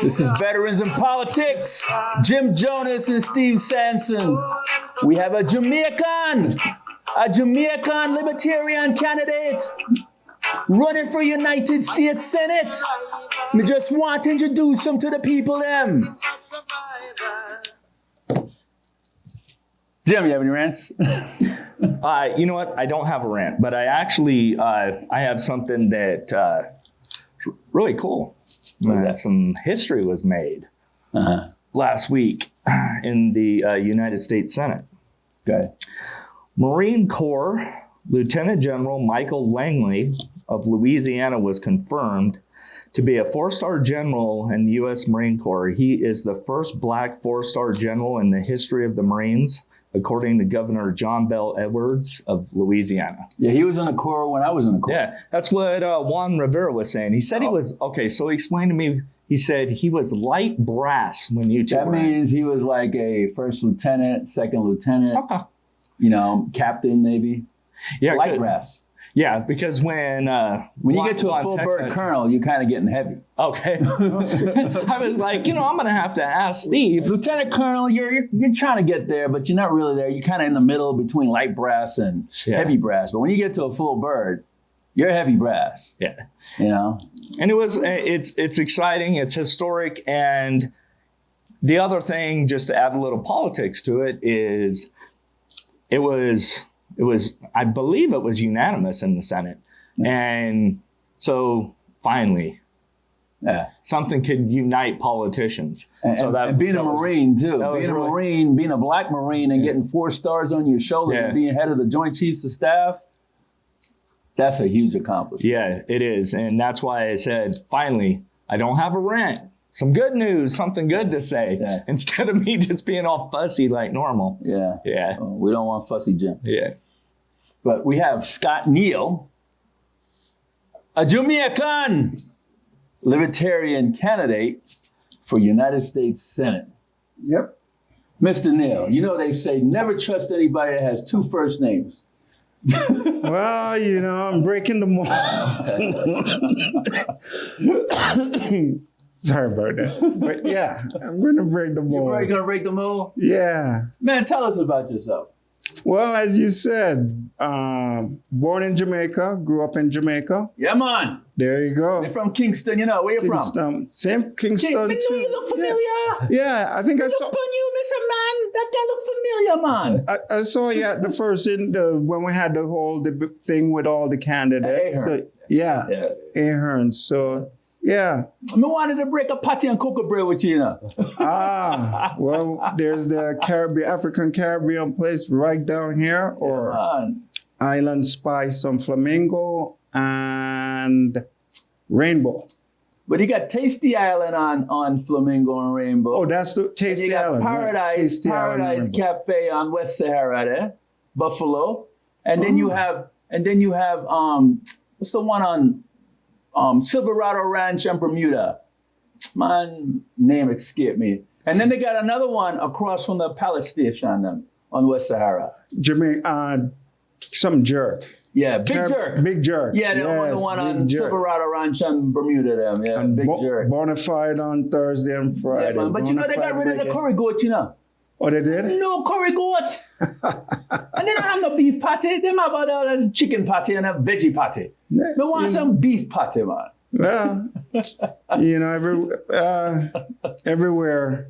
This is Veterans in Politics. Jim Jonas and Steve Sanson. We have a Jamaican Libertarian candidate running for United States Senate. We just want to introduce him to the people, them. Jim, you have any rants? You know what? I don't have a rant, but I actually, I have something that really cool. That some history was made last week in the United States Senate. Okay. Marine Corps Lieutenant General Michael Langley of Louisiana was confirmed to be a 4-star general in the U.S. Marine Corps. He is the first black 4-star general in the history of the Marines, according to Governor John Bel Edwards of Louisiana. Yeah, he was in the Corps when I was in the Corps. Yeah, that's what Juan Rivera was saying. He said he was, okay, so he explained to me, he said he was light brass when you two That means he was like a first lieutenant, second lieutenant, captain maybe. Yeah, light brass. Yeah, because when you get to a full bird colonel, you're kind of getting heavy. Okay. I was like, I'm going to have to ask Steve. Lieutenant Colonel, you're trying to get there, but you're not really there. You're kind of in the middle between light brass and heavy brass. But when you get to a full bird, you're heavy brass. Yeah. And it's exciting. It's historic. And the other thing, just to add a little politics to it, is it was, I believe it was unanimous in the Senate. And so finally, something could unite politicians. And being a Marine too, being a black Marine and getting 4 stars on your shoulders and being head of the Joint Chiefs of Staff, that's a huge accomplishment. Yeah, it is. And that's why I said, finally, I don't have a rant. Some good news, something good to say, instead of me just being all fussy like normal. Yeah. Yeah. We don't want fussy Jim. Yeah. But we have Scott Neal, a Jamaican Libertarian candidate for United States Senate. Yep. Mr. Neal, they say never trust anybody that has 2 first names. Well, I'm breaking the mold. Sorry about that. But yeah, I'm going to break the mold. You're going to break the mold? Yeah. Man, tell us about yourself. Well, as you said, born in Jamaica, grew up in Jamaica. Yeah, man. There you go. You're from Kingston, where you from? Same Kingston. I knew you look familiar. Yeah, I think I saw. Look on you, Mr. Man. That guy look familiar, man. I saw you at the first when we had the thing with all the candidates. Ahern. So, yeah, yes. Ahern. So. Yeah. I wanted to break a patty and cocoa bread with you, Well, there's the African Caribbean place right down here, or Island Spice on Flamingo and Rainbow. But you got Tasty Island on Flamingo and Rainbow. Oh, that's the Tasty Island. Paradise, right? Paradise Cafe on West Sahara there, Buffalo. And then you have what's the one on Silverado Ranch and Bermuda? Man, name escaped me. And then they got another one across from the Palace Station on West Sahara. Some jerk. Yeah, Jerk. Big Jerk. Yeah, the one on Silverado Ranch and Bermuda there. Yeah, and Big Jerk. Bonafide on Thursday and Friday. Yeah, man. But they got rid of the curry goat, Oh, they did? No curry goat. And they don't have no beef patty. They have all chicken patty and a veggie patty. Yeah, they want some beef patty, man. Well, everywhere,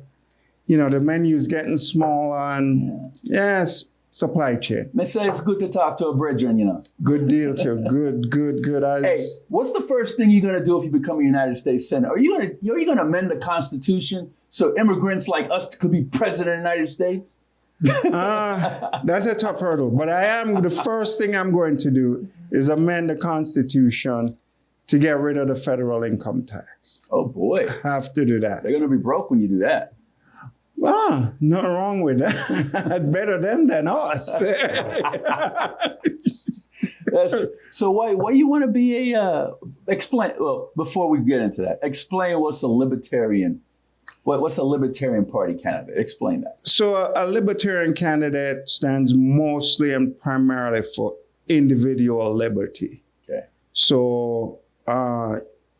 the menu's getting smaller and yes, supply chain. Me say it's good to talk to a brethren, Good deal too. Good. Hey, what's the first thing you're gonna do if you become a United States Senator? Are you gonna amend the Constitution so immigrants like us could be president of the United States? That's a tough hurdle. But the first thing I'm going to do is amend the Constitution to get rid of the federal income tax. Oh boy. Have to do that. They're gonna be broke when you do that. Well, nothing wrong with that. Better them than us. So why you want to be explain? Well, before we get into that, explain what's a libertarian party candidate? Explain that. So a libertarian candidate stands mostly and primarily for individual liberty. Okay. So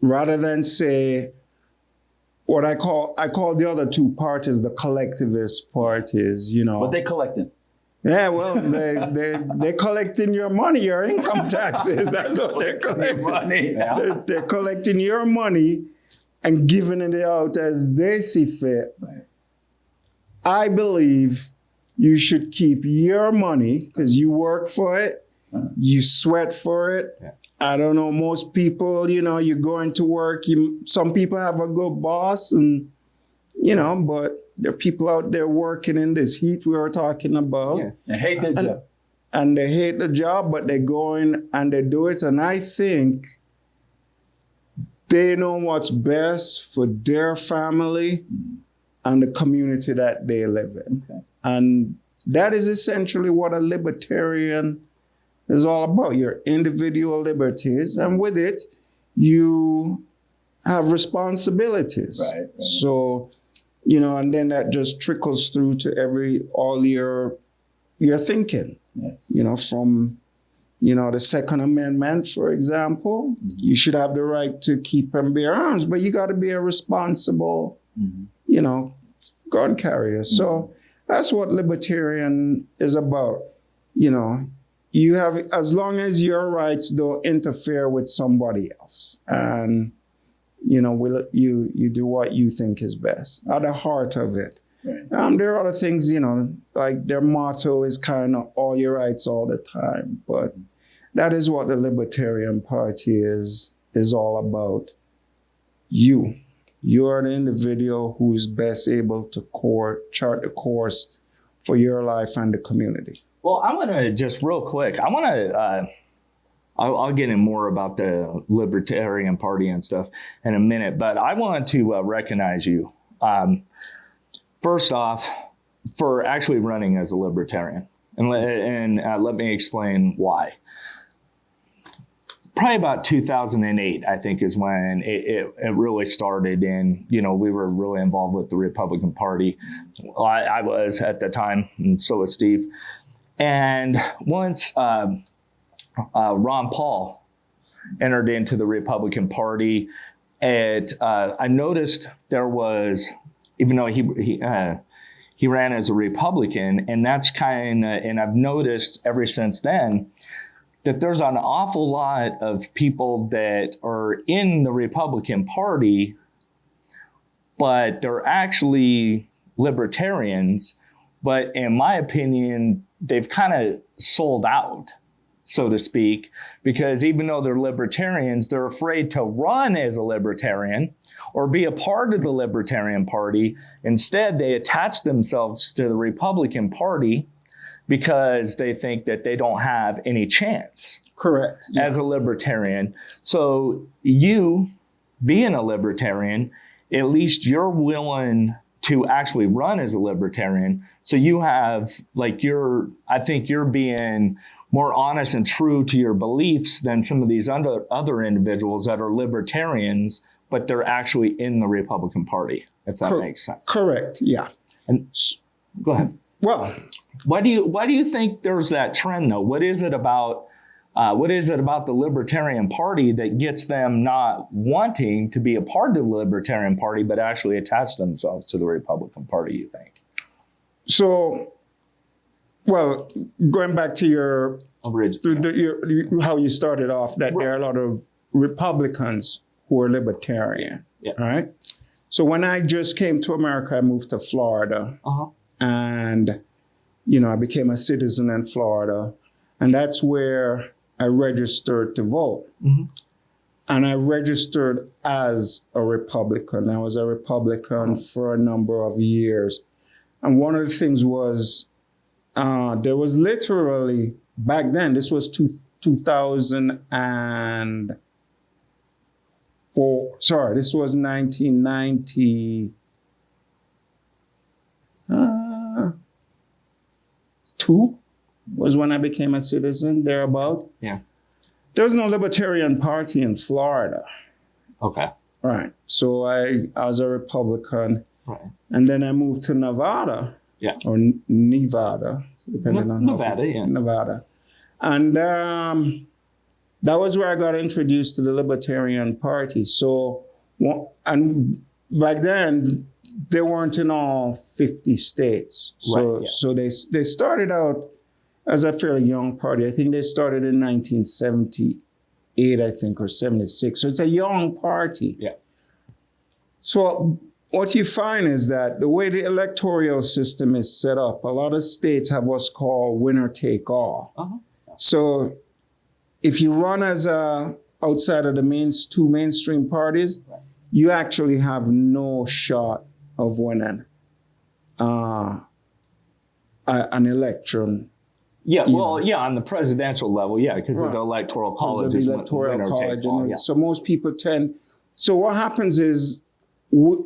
rather than say what I call the other two parties, the collectivist parties, you know. What they collecting? Yeah, well, they're collecting your money, your income taxes. That's what they're collecting. Money. Yeah. They're collecting your money and giving it out as they see fit. Right. I believe you should keep your money because you work for it, you sweat for it. Yeah. I don't know, most people, you know, you're going to work. Some people have a good boss and, you know, but there are people out there working in this heat we were talking about. Yeah. And hate their job. And they hate the job, but they go in and they do it. And I think they know what's best for their family and the community that they live in. Okay. And that is essentially what a libertarian is all about, your individual liberties. And with it, you have responsibilities. Right. So, you know, and then that just trickles through to all your thinking. Yes. You know, from, you know, the Second Amendment, for example, you should have the right to keep and bear arms, but you got to be a responsible, you know, gun carrier. So that's what libertarian is about. You know, you have, as long as your rights don't interfere with somebody else, and you know, you do what you think is best at the heart of it. Right. There are other things, you know, like their motto is kind of all your rights all the time, but that is what the Libertarian Party is all about. You are the individual who is best able to chart the course for your life and the community. Well, I want to just real quick, I want to, I'll get in more about the Libertarian Party and stuff in a minute, but I want to recognize you. First off, for actually running as a Libertarian. And let me explain why. Probably about 2008, I think, is when it really started. And, you know, we were really involved with the Republican Party. I was at the time, and so was Steve. And once Ron Paul entered into the Republican Party, I noticed there was, even though he ran as a Republican, and that's and I've noticed ever since then that there's an awful lot of people that are in the Republican Party, but they're actually libertarians. But in my opinion, they've kind of sold out, so to speak, because even though they're libertarians, they're afraid to run as a libertarian or be a part of the Libertarian Party. Instead, they attach themselves to the Republican Party because they think that they don't have any chance. Correct. Yeah. As a libertarian. So you, being a libertarian, at least you're willing to actually run as a libertarian. So you have, like, I think you're being more honest and true to your beliefs than some of these other individuals that are libertarians, but they're actually in the Republican Party, if that makes sense. Correct, yeah. And go ahead. Well, why do you think there's that trend, though? What is it about the Libertarian Party that gets them not wanting to be a part of the Libertarian Party, but actually attach themselves to the Republican Party, you think? So, well, going back to how you started off, that there are a lot of Republicans who are libertarian, right? So when I just came to America, I moved to Florida, and, you know, I became a citizen in Florida, and that's where I registered to vote. And I registered as a Republican. I was a Republican for a number of years. And one of the things was, there was literally, back then, this was 2004, sorry, this was 1992 was when I became a citizen, thereabout. Yeah. There was no Libertarian Party in Florida. Okay. Right. So I was a Republican. Right. And then I moved to Nevada. Yeah. Or Nevada, depending on Nevada, yeah. Nevada. And that was where I got introduced to the Libertarian Party. So, and back then, they weren't in all 50 states. So, so they started out as a fairly young party. I think they started in 1978, I think, or 76. So it's a young party. Yeah. So what you find is that the way the electoral system is set up, a lot of states have what's called winner take all. Uh-huh. So if you run as a outside of the two mainstream parties, you actually have no shot of winning an election. Yeah, well, yeah, on the presidential level, yeah, because of the electoral college is winner take all. Yeah. So most people so what happens is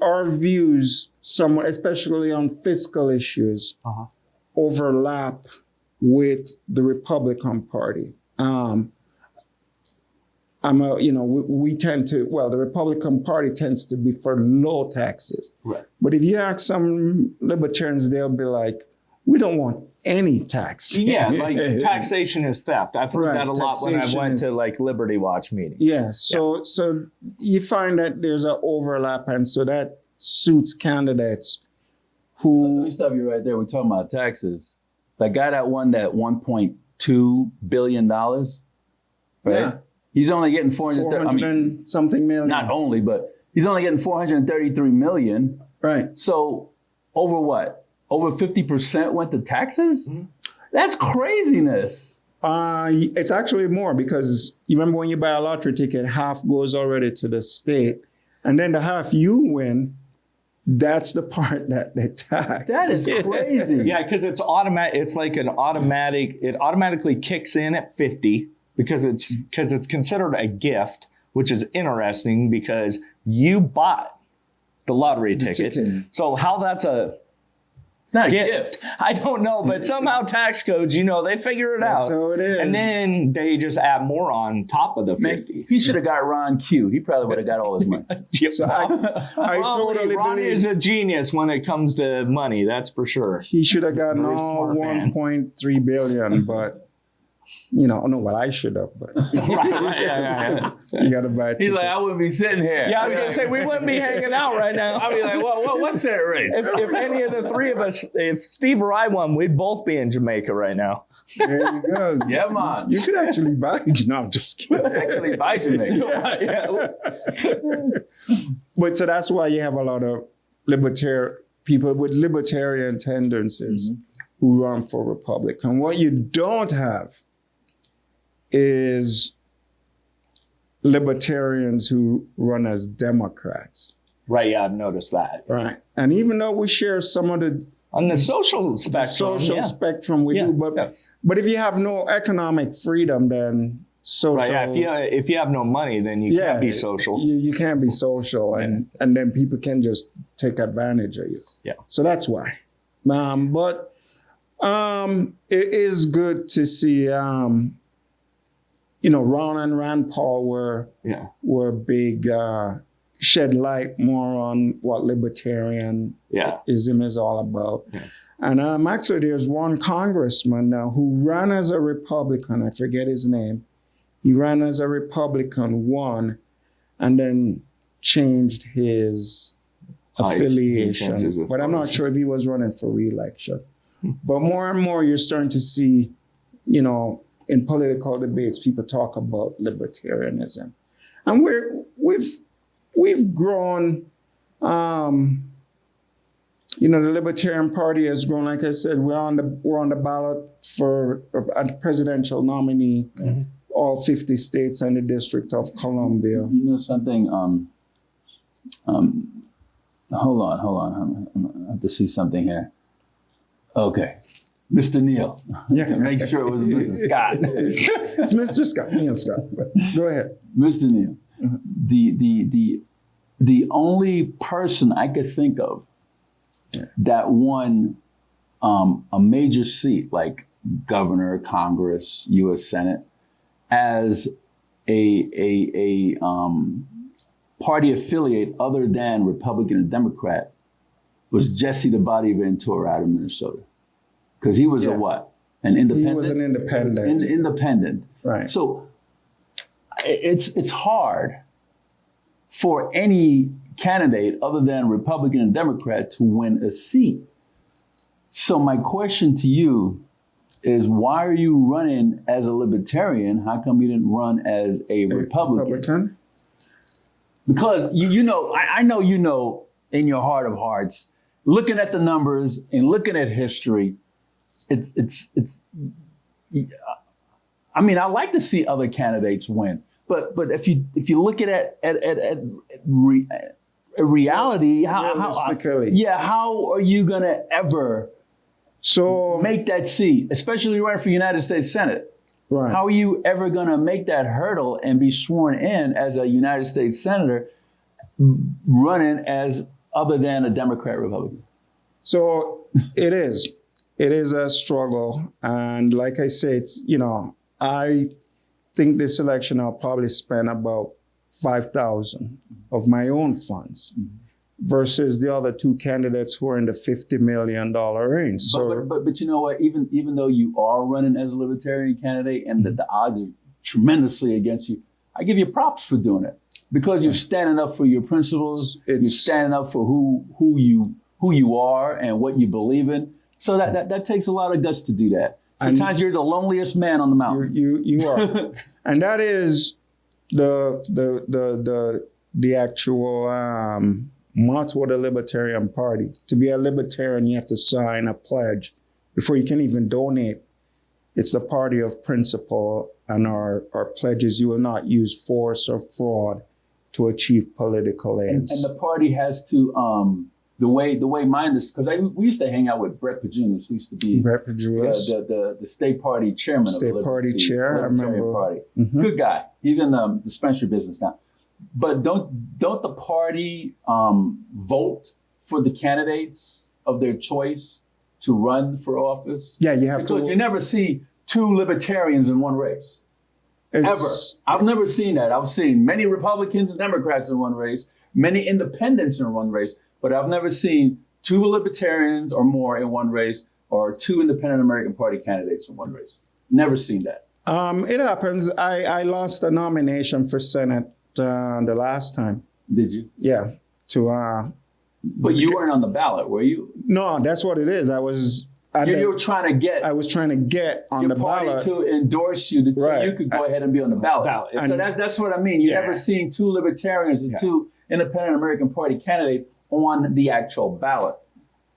our views, somewhat, especially on fiscal issues, overlap with the Republican Party. We tend to, the Republican Party tends to be for low taxes. Right. But if you ask some libertarians, they'll be like, we don't want any tax. Yeah, like taxation is theft. I've heard that a lot when I went to like Liberty Watch meetings. Yeah, so you find that there's an overlap, and so that suits candidates who... Let me stop you right there. We're talking about taxes. That guy that won that $1.2 billion, right? Yeah. He's only getting 430 and something million. Not only, but he's only getting 433 million. Right. So over what? Over 50% went to taxes? Mm-hmm. That's craziness. It's actually more, because you remember when you buy a lottery ticket, half goes already to the state, and then the half you win, that's the part that they tax. That is crazy. Yeah, because it's automatic. It's like an automatic. It automatically kicks in at 50 because it's considered a gift, which is interesting because you bought the lottery ticket. So how that's it's not a gift. I don't know, but somehow tax codes, they figure it out. That's how it is. And then they just add more on top of the 50. He should have got Ron Q. He probably would have got all his money. So I totally Ron believe is a genius when it comes to money. That's for sure. he should have gotten Very all smart man. 1.3 billion, but I should have, but Yeah. you got to buy a He's ticket. like, I wouldn't be sitting here. Yeah, I was going to say, we wouldn't be hanging out right now. I'd be like, what's that race? If any of the three of us, if Steve or I won, we'd both be in Jamaica right now. There you go. Yeah, man. You could actually buy. No, I'm just kidding. Actually buy Jamaica. But so that's why you have a lot of people with libertarian tendencies who run for Republican. What you don't have is libertarians who run as Democrats. Right, yeah, I've noticed that. Right. And even though we share some of the On the social spectrum. spectrum, we do, but if you have no economic freedom, then social... Right, yeah, if you have no money, then you can't be social. You can't be social, and then people can just take advantage of you. Yeah. So that's why. But it is good to see... Ron and Rand Paul were big, shed light more on what libertarianism is all about. Yeah. And actually, there's one congressman now who ran as a Republican. I forget his name. He ran as a Republican, won, and then changed his affiliation. But I'm not sure if he was running for re-election. But more and more, you're starting to see, in political debates, people talk about libertarianism, and we've grown. The Libertarian Party has grown. Like I said, we're on the ballot for a presidential nominee, all 50 states and the District of Columbia. You know something? Hold on. I have to see something here. Okay. Mr. Neal. Yeah. Make sure it was Mr. Scott. It's Mr. Scott. Neal Scott. But go ahead. Mr. Neal. The only person I could think of that won a major seat like governor, Congress, U.S. Senate as a party affiliate other than Republican and Democrat was Jesse the Body Ventura out of Minnesota. Because he was a what? An independent? He was an independent. Independent. Right. So it's hard for any candidate other than Republican and Democrat to win a seat. So my question to you is, why are you running as a Libertarian? How come you didn't run as a Republican? Because you know, I know you know in your heart of hearts, looking at the numbers and looking at history, it's. I mean, I like to see other candidates win, but if you look at reality, how are you gonna ever make that seat, especially running for United States Senate? Right. How are you ever gonna make that hurdle and be sworn in as a United States Senator running as other than a Democrat Republican? So it is a struggle. And like I say, it's, I think this election I'll probably spend about $5,000 of my own funds versus the other two candidates who are in the $50 million range. So, but you know what? Even though you are running as a Libertarian candidate and that the odds are tremendously against you, I give you props for doing it because you're standing up for your principles. You're standing up for who you are and what you believe in. So that takes a lot of guts to do that. Sometimes you're the loneliest man on the mountain. You are, and that is the actual motto of the Libertarian Party. To be a Libertarian, you have to sign a pledge before you can even donate. It's the party of principle, and our pledges: you will not use force or fraud to achieve political aims. And the party has to. The way mine is, because we used to hang out with Brett Pajunas, who used to be the state party chairman of the party chair. I remember. Party. Mm-hmm. Good guy. He's in the dispensary business now. But don't the party vote for the candidates of their choice to run for office? Yeah, you have to. Because you never see two Libertarians in one race. Ever. I've never seen that. I've seen many Republicans and Democrats in one race, many independents in one race. But I've never seen two Libertarians or more in one race or two Independent American Party candidates in one race. Never seen that. It happens. I lost a nomination for Senate the last time. Did you? Yeah. But you weren't on the ballot, were you? No, that's what it is. You were trying to get. I was trying to get on the ballot to endorse you, so you could go ahead and be on the ballot. So that's what I mean. You never seen two Libertarians and two Independent American Party candidates on the actual ballot.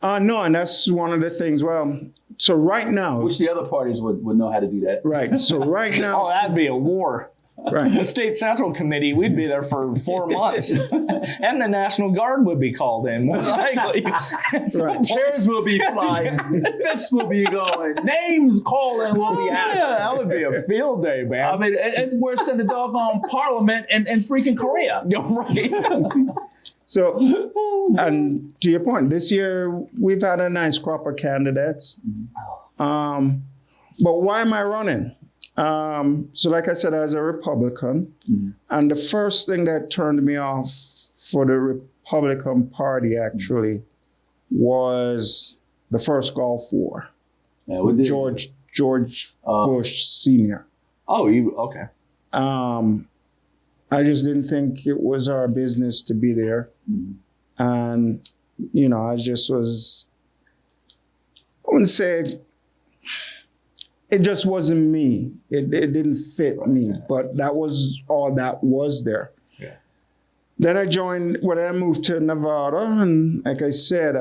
No, and that's one of the things. Well, so right now, which the other parties would know how to do that. Right. So right now, that'd be a war. Right. The State Central Committee, we'd be there for 4 months. And the National Guard would be called in, more likely. Chairs will be flying. Fists will be going. Names calling will be happening. Yeah, that would be a field day, man. I mean, it's worse than the doggone parliament in freaking Korea. You're right. So, and to your point, this year we've had a nice crop of candidates. But why am I running? So like I said, as a Republican, and the first thing that turned me off for the Republican Party actually was the first Gulf War. With George Bush Sr. Oh, okay. I just didn't think it was our business to be there. And, I just was, I wouldn't say, it just wasn't me. It didn't fit me, but that was all that was there. Yeah. Then I moved to Nevada, and like I said,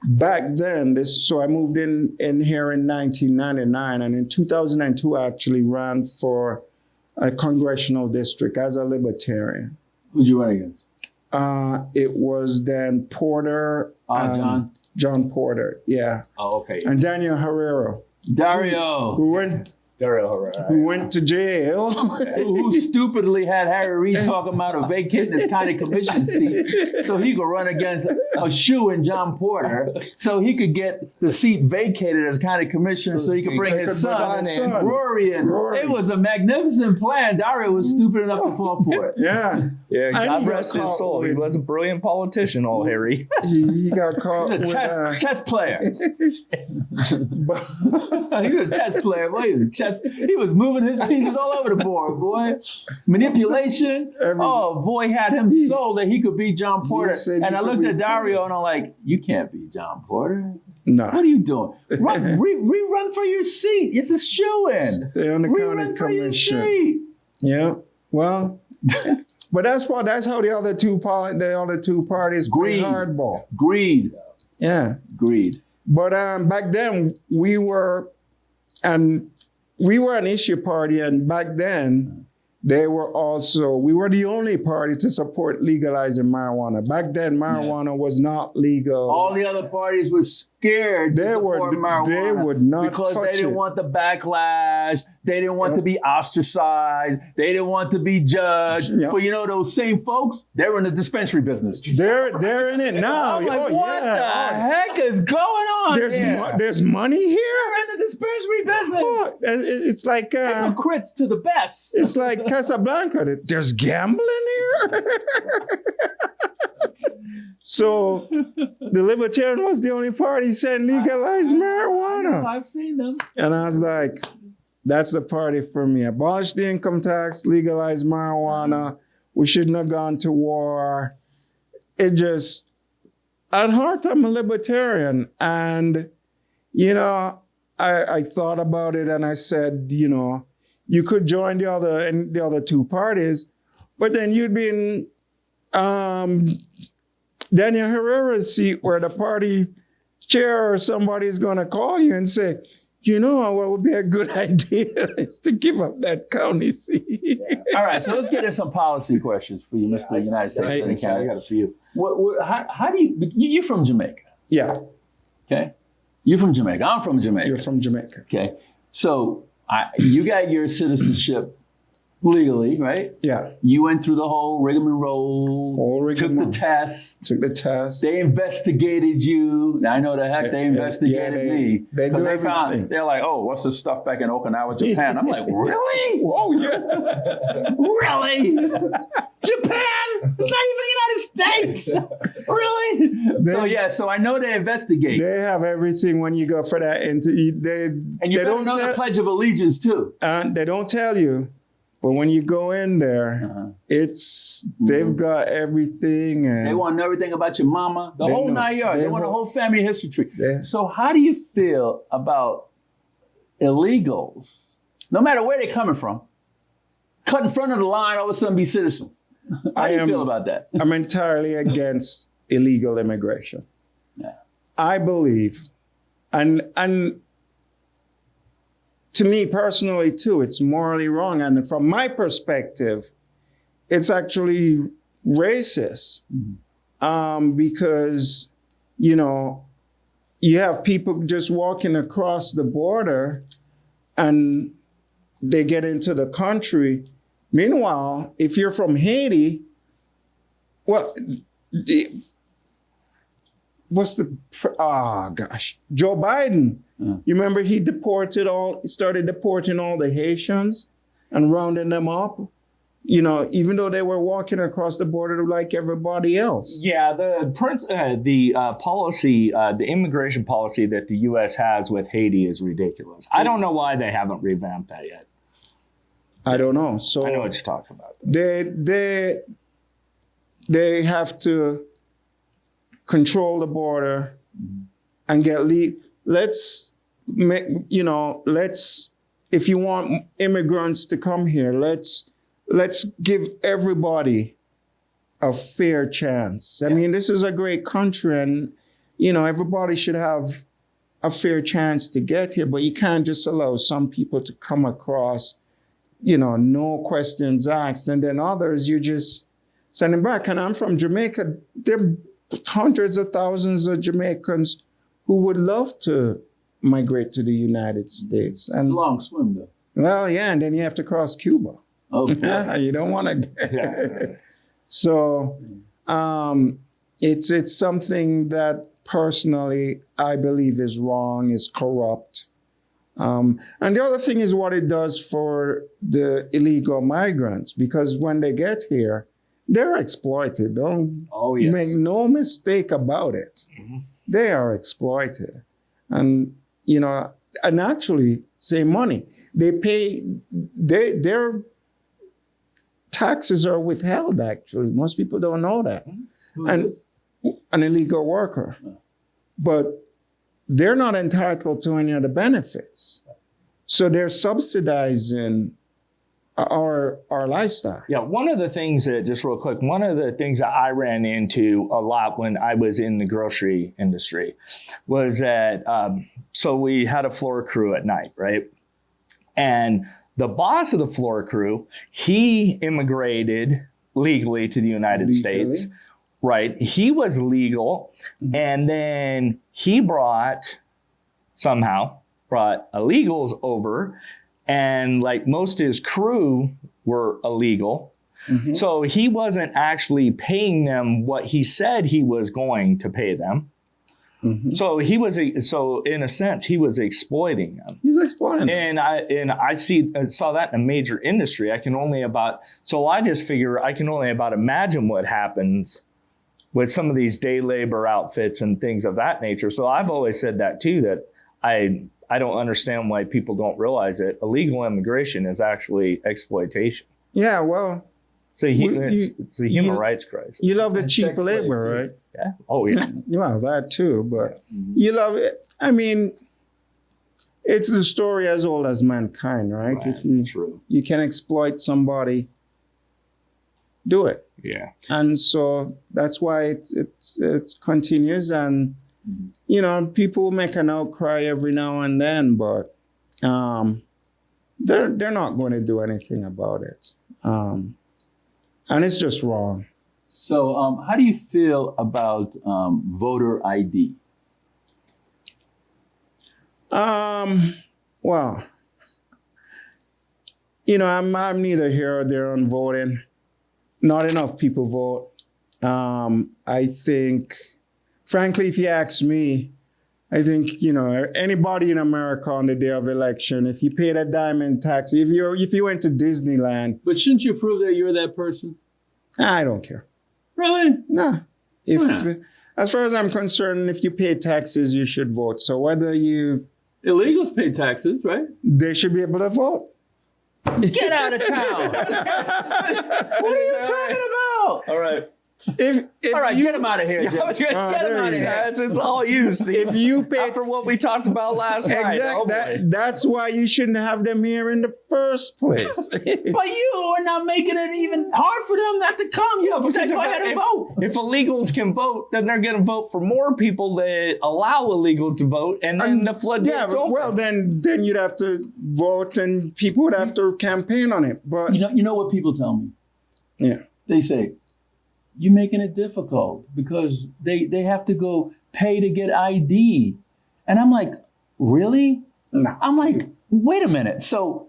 back then, so I moved in here in 1999, and in 2002, I actually ran for a congressional district as a Libertarian. Who'd you run against? It was then Porter. John Porter, yeah. Oh, okay. And Daniel Herrera. Who went to jail. who stupidly had Harry Reid talking about vacating his county commission seat so he could run against a shoe and John Porter so he could get the seat vacated as county commissioner so he could bring his son in, Rory in. It was a magnificent plan. Dario was stupid enough to fall for it. Yeah. Yeah, God rest his soul. He was a brilliant politician, old Harry. He got caught with chess player. He was a chess player. Boy, he was a chess He was moving his pieces all over the board, boy. Manipulation. Oh, boy, had him sold that he could be John Porter. And I looked at Dario and I'm like, you can't be John Porter. No. What are you doing? Rerun for your seat. It's a shoo-in. Stay on the county Rerun for your commission. seat. Yeah. Well, but that's how the other two parties play hardball. Greed. Yeah. Greed. But back then we were an issue party, and back then we were the only party to support legalizing marijuana. Back then marijuana was not legal. All the other parties were scared to support marijuana. They would not because touch they didn't it. want the backlash. They didn't want to be ostracized. They didn't want to be judged. Yep. But you know those same folks, they're in the dispensary business. They're in it now. I'm like, what the heck is going on here? There's money here? They're in the dispensary business. Oh, it's like Hypocrites to the best. it's like Casablanca. There's gambling here. So the Libertarian was the only party saying legalize marijuana. I've seen them. And I was like, that's the party for me. Abolish the income tax, legalize marijuana. We shouldn't have gone to war. It just, at heart, I'm a libertarian. And, you know, I thought about it and I said, you know, you could join the other two parties, but then you'd be in Daniel Herrera's seat where the party chair or somebody's going to call you and say, you know, what would be a good idea is to give up that county seat. Yeah. All right, so let's get into some policy questions for you, Mr. United States Senate candidate. I got a few. How do you're from Jamaica? Yeah. Okay. You're from Jamaica. I'm from Jamaica. You're from Jamaica. Okay. So you got your citizenship legally, right? Yeah. You went through the whole rigmarole, took the test. They investigated you. Now, I know the heck they investigated me. Because they found, they're like, oh, what's this stuff back in Okinawa, Japan? I'm like, really? Oh, yeah. Really? Japan? It's not even the United States. Really? So I know they investigate. They have everything when you go for that. And you don't know the Pledge of Allegiance, too. They don't tell you. But when you go in there, they've got everything. And they want to know everything about your mama, the whole 9 yards. They want a whole family history. Yeah. So how do you feel about illegals, no matter where they're coming from, cut in front of the line, all of a sudden be citizen? How do you feel about that? I'm entirely against illegal immigration. Yeah. I believe, and to me personally too, it's morally wrong. And from my perspective, it's actually racist. Because, you know, you have people just walking across the border and they get into the country. Meanwhile, if you're from Haiti, Joe Biden, you remember he started deporting all the Haitians and rounding them up, you know, even though they were walking across the border like everybody else. Yeah, the immigration policy that the U.S. has with Haiti is ridiculous. I don't know why they haven't revamped that yet. I don't know. So I know what you're talking about. They have to control the border and get if you want immigrants to come here, let's give everybody a fair chance. I mean, this is a great country and, you know, everybody should have a fair chance to get here, but you can't just allow some people to come across, you know, no questions asked, and then others you just send them back. And I'm from Jamaica. There are hundreds of thousands of Jamaicans who would love to migrate to the United States. And, it's a long swim, though. Well, yeah, and then you have to cross Cuba. Okay. You don't want to. So it's something that personally I believe is wrong, is corrupt. And the other thing is what it does for the illegal migrants, because when they get here, they're exploited. Make no mistake about it. Mm-hmm. They are exploited. And, you know, and actually save money. their taxes are withheld, actually. Most people don't know that. And an illegal worker. But they're not entitled to any of the benefits. So they're subsidizing our lifestyle. Yeah, one of the things that, just real quick, one of the things that I ran into a lot when I was in the grocery industry was that, so we had a floor crew at night, right? And the boss of the floor crew, he immigrated legally to the United States, right? He was legal. And then he brought illegals over. And like most of his crew were illegal. So he wasn't actually paying them what he said he was going to pay them. So in a sense, he was exploiting them. He's exploiting And them. I saw that in a major industry. I can only about imagine what happens with some of these day labor outfits and things of that nature. So I've always said that too, that I don't understand why people don't realize that illegal immigration is actually exploitation. Yeah, well, it's a human rights crisis. You love the cheap labor, right? Yeah. Oh, yeah. Well, that too, but you love it. I mean, it's the story as old as mankind, right? If you can exploit somebody, do it. Yeah. And so that's why it continues. And you know, people make an outcry every now and then, but they're not going to do anything about it. And it's just wrong. So how do you feel about voter ID? Well, you know, I'm neither here or there on voting. Not enough people vote. I think, frankly, if you ask me, I think, you know, anybody in America on the day of election, if you paid a diamond tax, if you went to Disneyland. But shouldn't you prove that you're that person? I don't care. Really? Nah. As far as I'm concerned, if you pay taxes, you should vote. So whether illegals pay taxes, right? They should be able to vote. Get out of town. What are you talking about? All right. All right, get him out of here, Jim. Get him out of here. It's all you, Steve. If you pay after what we talked about last night. Exactly. That's why you shouldn't have them here in the first place. But you are not making it even hard for them not to come. You have to go ahead and vote. If illegals can vote, then they're going to vote for more people that allow illegals to vote, and then the floodgates open. Well, then you'd have to vote, and people would have to campaign on it. But you know what people tell me? Yeah, they say, you're making it difficult because they have to go pay to get ID. And I'm like, really? No. I'm like, wait a minute. So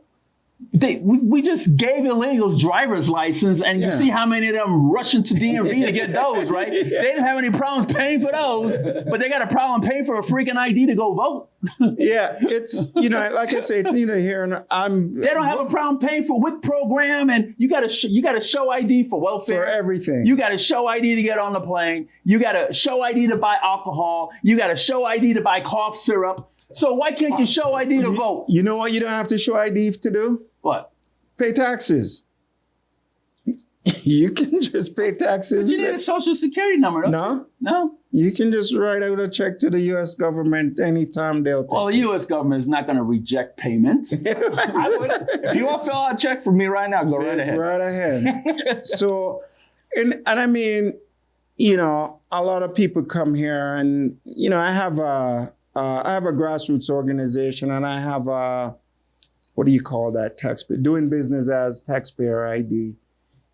we just gave illegals driver's license, and you see how many of them rushing to DMV to get those, right? They didn't have any problems paying for those, but they got a problem paying for a freaking ID to go vote. Yeah, it's, you know, like I say, it's neither here nor They don't have a problem paying for WIC program, and you got to show ID for welfare. For everything. You got to show ID to get on the plane. You got to show ID to buy alcohol. You got to show ID to buy cough syrup. So why can't you show ID to vote? You know what you don't have to show ID to do? What? Pay taxes. You can just pay taxes. But you need a social security number, don't you? No. You can just write out a check to the U.S. government anytime they'll take the U.S. government is not going to reject payment. I would. If you want to fill out a check for me right now, go right ahead. Right ahead. So, and I mean, you know, a lot of people come here, and you know, I have a grassroots organization, and I have what do you call that? Taxpayer, doing business as taxpayer ID.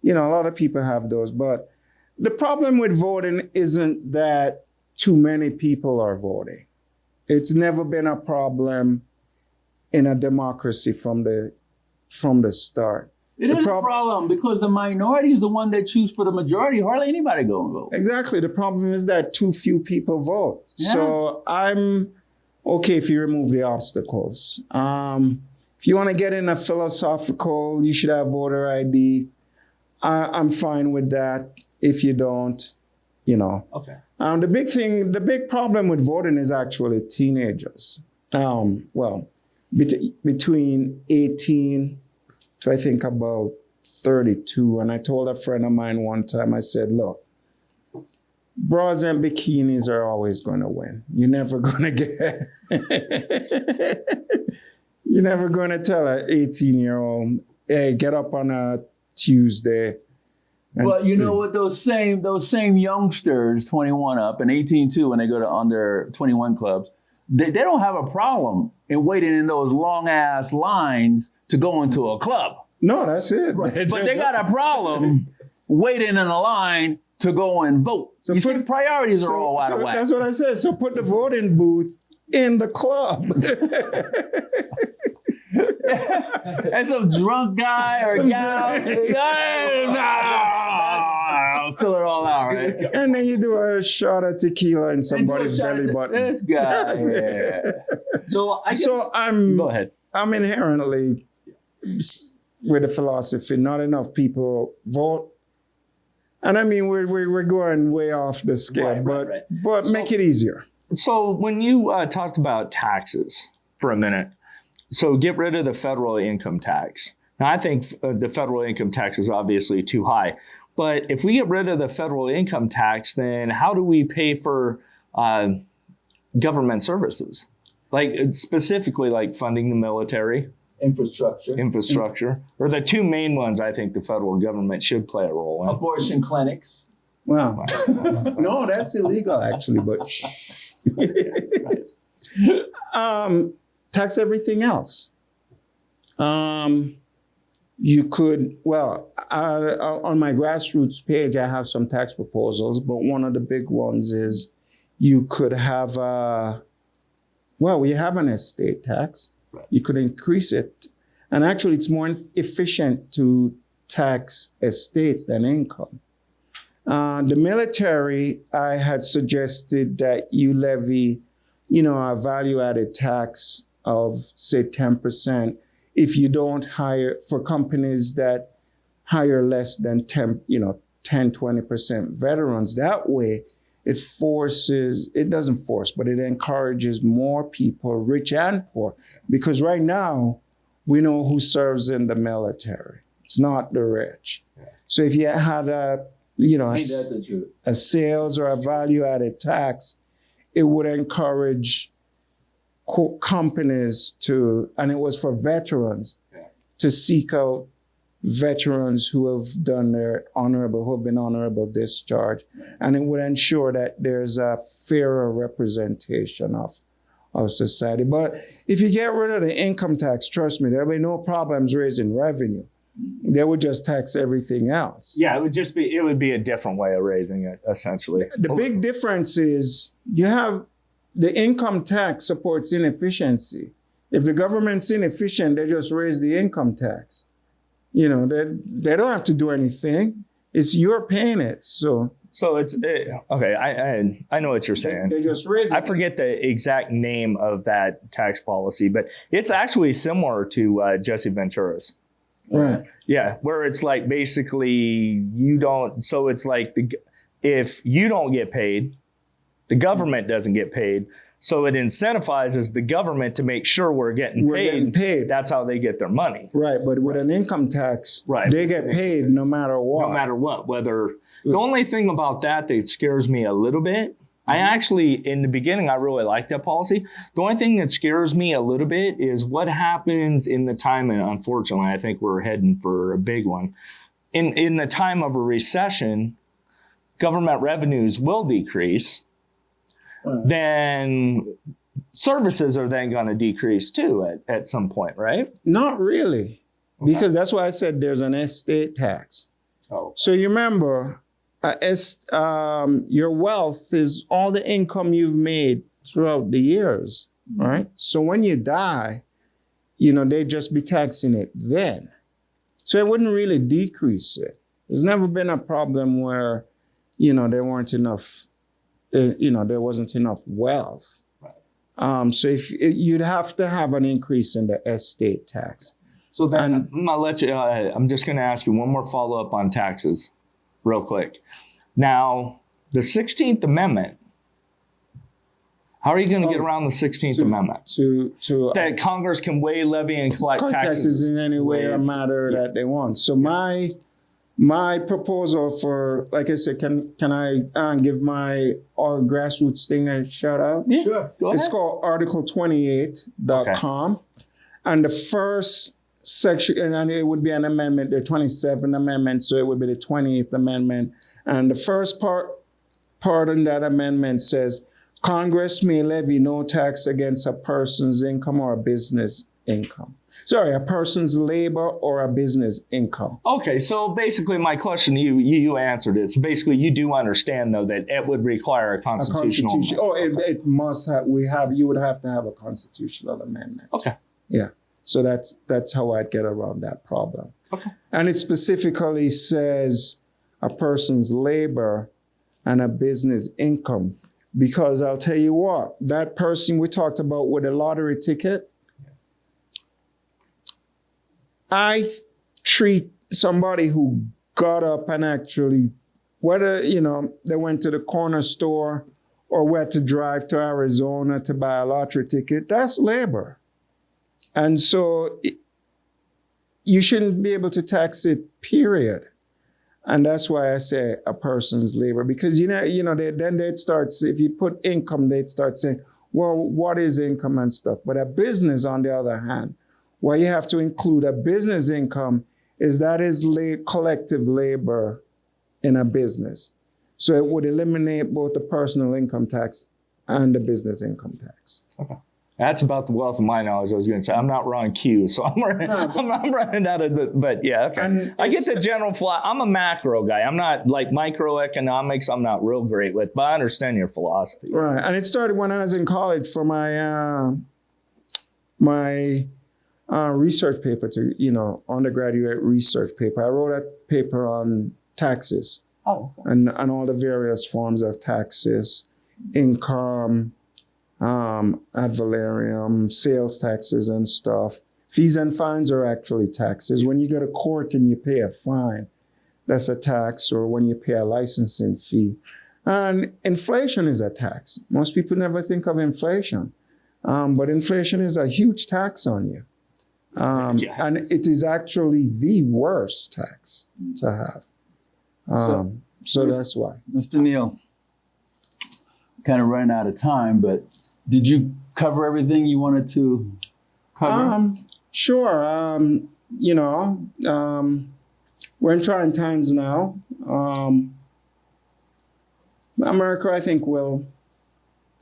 You know, a lot of people have those, but the problem with voting isn't that too many people are voting. It's never been a problem in a democracy from the start. It is a problem because the minority is the one that choose for the majority. Hardly anybody go and vote. Exactly. The problem is that too few people vote. Yeah. So I'm okay if you remove the obstacles. If you want to get in a philosophical, you should have voter ID. I'm fine with that. If you don't, you know. Okay. The big problem with voting is actually teenagers. Well, between 18 to I think about 32. And I told a friend of mine one time, I said, look, bras and bikinis are always going to win. You're never going to get, you're never going to tell an 18-year-old, hey, get up on a Tuesday. But you know what? Those same youngsters, 21 up and 18 too, when they go to under 21 clubs, they don't have a problem in waiting in those long ass lines to go into a club. No, that's it. Right. But they got a problem waiting in a line to go and vote. So the priorities are all out of whack. That's what I said. So put the voting booth in the club. And some drunk guy or gal, fill it all out, right? And then you do a shot of tequila in somebody's belly button. This guy. Yeah. So go ahead. I'm inherently with the philosophy, not enough people vote. And I mean, we're going way off the scale, but make it easier. So when you talked about taxes for a minute, so get rid of the federal income tax. Now, I think the federal income tax is obviously too high. But if we get rid of the federal income tax, then how do we pay for government services? Like specifically like funding the military? Infrastructure. Or the two main ones I think the federal government should play a role in. Abortion clinics. Wow. No, that's illegal actually, but tax everything else. You could, on my grassroots page, I have some tax proposals, but one of the big ones is you could have, we have an estate tax. Right. You could increase it. And actually, it's more efficient to tax estates than income. The military, I had suggested that you levy, a value-added tax of, say, 10% if you don't hire, for companies that hire less than 10-20% veterans. That way, it encourages more people, rich and poor. Because right now, we know who serves in the military. It's not the rich. So if you had a sales or a value-added tax, it would encourage companies to, and it was for veterans, to seek out veterans who have been honorable discharge. And it would ensure that there's a fairer representation of society. But if you get rid of the income tax, trust me, there'll be no problems raising revenue. They would just tax everything else. Yeah, it would be a different way of raising it, essentially. The big difference is you have the income tax supports inefficiency. If the government's inefficient, they just raise the income tax. They don't have to do anything. It's you're paying it. So it's okay. I know what you're saying. They just raise it. I forget the exact name of that tax policy, but it's actually similar to Jesse Ventura's. Right. Yeah, where it's like basically you don't. So it's like if you don't get paid, the government doesn't get paid. So it incentivizes the government to make sure we're getting paid. That's how they get their money. Right. But with an income tax, they get paid no matter what. No matter what. The only thing about that scares me a little bit, I actually, in the beginning, I really like that policy. The only thing that scares me a little bit is what happens in the time, and unfortunately, I think we're heading for a big one. In the time of a recession, government revenues will decrease. Then services are then going to decrease too at some point, right? Not really, because that's why I said there's an estate tax. Oh. So you remember, your wealth is all the income you've made throughout the years, right? So when you die, they'd just be taxing it then. So it wouldn't really decrease it. There's never been a problem where, there weren't enough. There wasn't enough wealth. Right. So if you'd have to have an increase in the estate tax. So then I'll let you, I'm just going to ask you one more follow-up on taxes real quick. Now, the 16th Amendment, How are you going to get around the 16th Amendment? To That Congress can weigh, levy, and collect taxes in any way or matter that they want. So my proposal for, like I said, can I give my grassroots thing a shout out? Yeah, sure. Go ahead. It's called article28.com. And the first section, and it would be an amendment, there are 27 amendments, so it would be the 28th amendment. And the first part in that amendment says, Congress may levy no tax against a person's income or a business income. Sorry, a person's labor or a business income. Okay, so basically my question to you answered it. So basically you do understand, though, that it would require a constitutional amendment. Oh, it must have, you would have to have a constitutional amendment. Okay. Yeah. So that's how I'd get around that problem. Okay. And it specifically says a person's labor and a business income. Because I'll tell you what, that person we talked about with a lottery ticket, I treat somebody who got up and actually, whether, they went to the corner store or were to drive to Arizona to buy a lottery ticket, that's labor. And so you shouldn't be able to tax it, period. And that's why I say a person's labor, because, then they'd start, if you put income, they'd start saying, well, what is income and stuff? But a business, on the other hand, why you have to include a business income is that is collective labor in a business. So it would eliminate both the personal income tax and the business income tax. Okay. That's about the wealth of my knowledge. I was going to say, I'm not Ron Q, so I'm running out of the, but yeah, okay. I get the general fly. I'm a macro guy. I'm not like microeconomics. I'm not real great with, but I understand your philosophy. Right. And it started when I was in college for my research paper undergraduate research paper. I wrote a paper on taxes. Oh. Okay. And all the various forms of taxes, income, ad valorem, sales taxes and stuff. Fees and fines are actually taxes. When you go to court and you pay a fine, that's a tax, or when you pay a licensing fee. And inflation is a tax. Most people never think of inflation, but inflation is a huge tax on you. And it is actually the worst tax to have. So that's why. Mr. Neal, kind of running out of time, but did you cover everything you wanted to cover? Sure. We're in trying times now. America, I think, will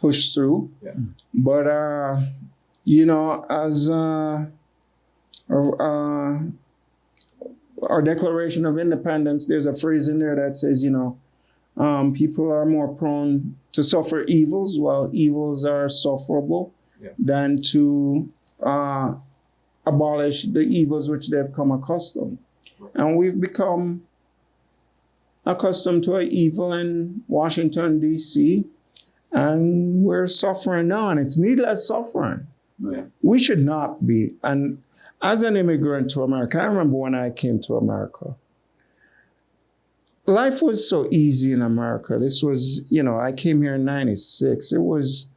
push through. Yeah. But, as our Declaration of Independence, there's a phrase in there that says, people are more prone to suffer evils, while evils are sufferable, than to abolish the evils which they've come accustomed. And we've become accustomed to an evil in Washington, D.C., and we're suffering now, and it's needless suffering. Yeah. We should not be. And as an immigrant to America, I remember when I came to America, life was so easy in America. This was, I came here in 96. It was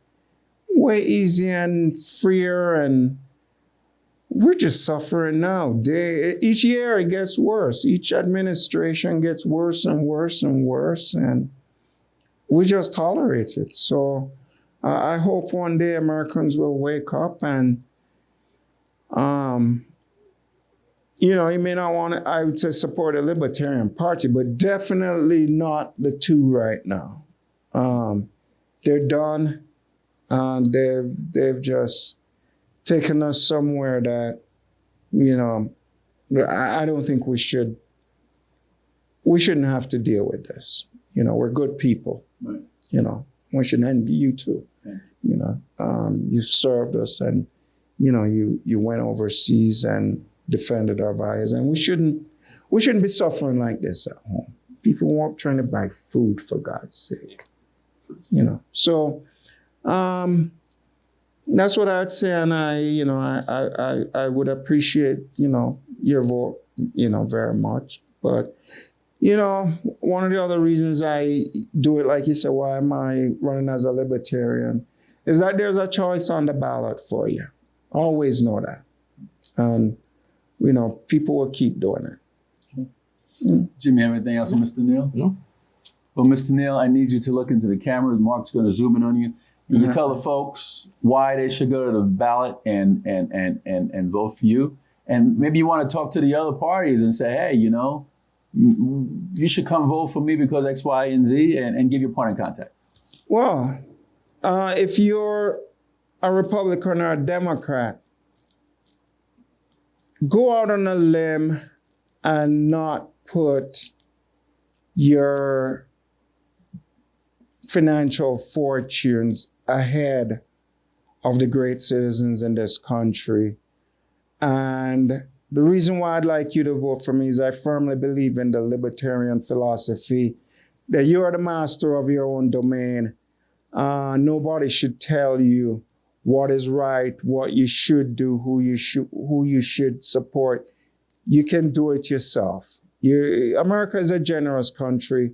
way easier and freer, and we're just suffering now. Each year it gets worse. Each administration gets worse and worse and worse, and we just tolerate it. So I hope one day Americans will wake up and, you may not want to, I would say, support a Libertarian Party, but definitely not the two right now. They're done. They've just taken us somewhere that, I don't think we shouldn't have to deal with this. We're good people. Right. We should, and you too. Okay. You've served us, and, you went overseas and defended our values, and we shouldn't be suffering like this at home. People weren't trying to buy food, for God's sake. So that's what I'd say, and I would appreciate your vote very much. But one of the other reasons I do it, like you said, why am I running as a Libertarian, is that there's a choice on the ballot for you. Always know that. And, people will keep doing it. Jimmy, have anything else on Mr. Neal? No. Well, Mr. Neal, I need you to look into the camera. Mark's going to zoom in on you. You can tell the folks why they should go to the ballot and vote for you. And maybe you want to talk to the other parties and say, hey, you should come vote for me because X, Y, and Z, and give your point of contact. Well, if you're a Republican or a Democrat, go out on a limb and not put your financial fortunes ahead of the great citizens in this country. And the reason why I'd like you to vote for me is I firmly believe in the libertarian philosophy that you're the master of your own domain. Nobody should tell you what is right, what you should do, who you should support. You can do it yourself. America is a generous country.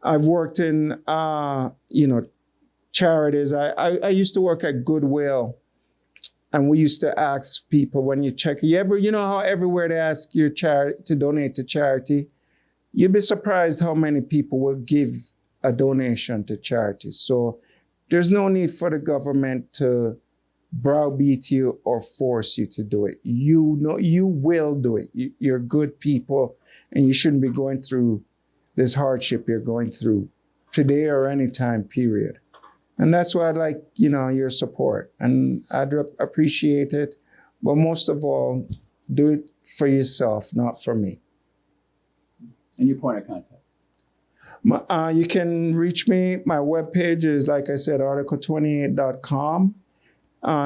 I've worked in, charities. I used to work at Goodwill, and we used to ask people when you check, how everywhere they ask your charity to donate to charity, you'd be surprised how many people will give a donation to charity. So there's no need for the government to browbeat you or force you to do it. You will do it. You're good people, and you shouldn't be going through this hardship you're going through today or any time, period. And that's why I'd like, your support. And I'd appreciate it. But most of all, do it for yourself, not for me. And your point of contact. You can reach me. My webpage is, like I said, article28.com.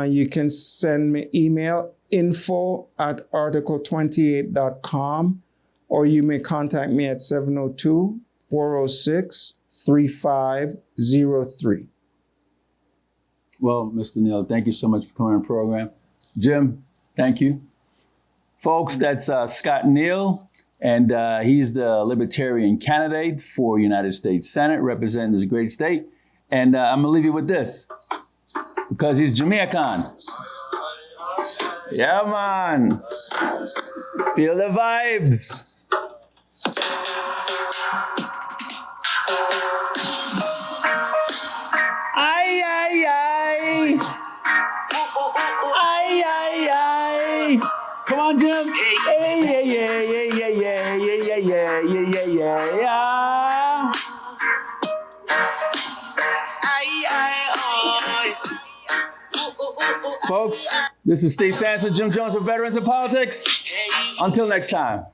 You can send me email, info@article28.com, or you may contact me at 702-406-3503. Well, Mr. Neal, thank you so much for coming on the program. Jim, thank you. Folks, that's Scott Neal, and he's the Libertarian candidate for United States Senate, representing this great state. And I'm going to leave you with this, because he's Jamaican. Yeah, man. Feel the vibes. Ay, ay, ay. Ay, ay, ay. Come on, Jim. Hey, yeah, yeah, yeah, yeah, yeah, yeah, yeah, yeah, yeah, yeah, yeah. Folks, this is Steve Sands with Jim Jones for Veterans in Politics. Until next time.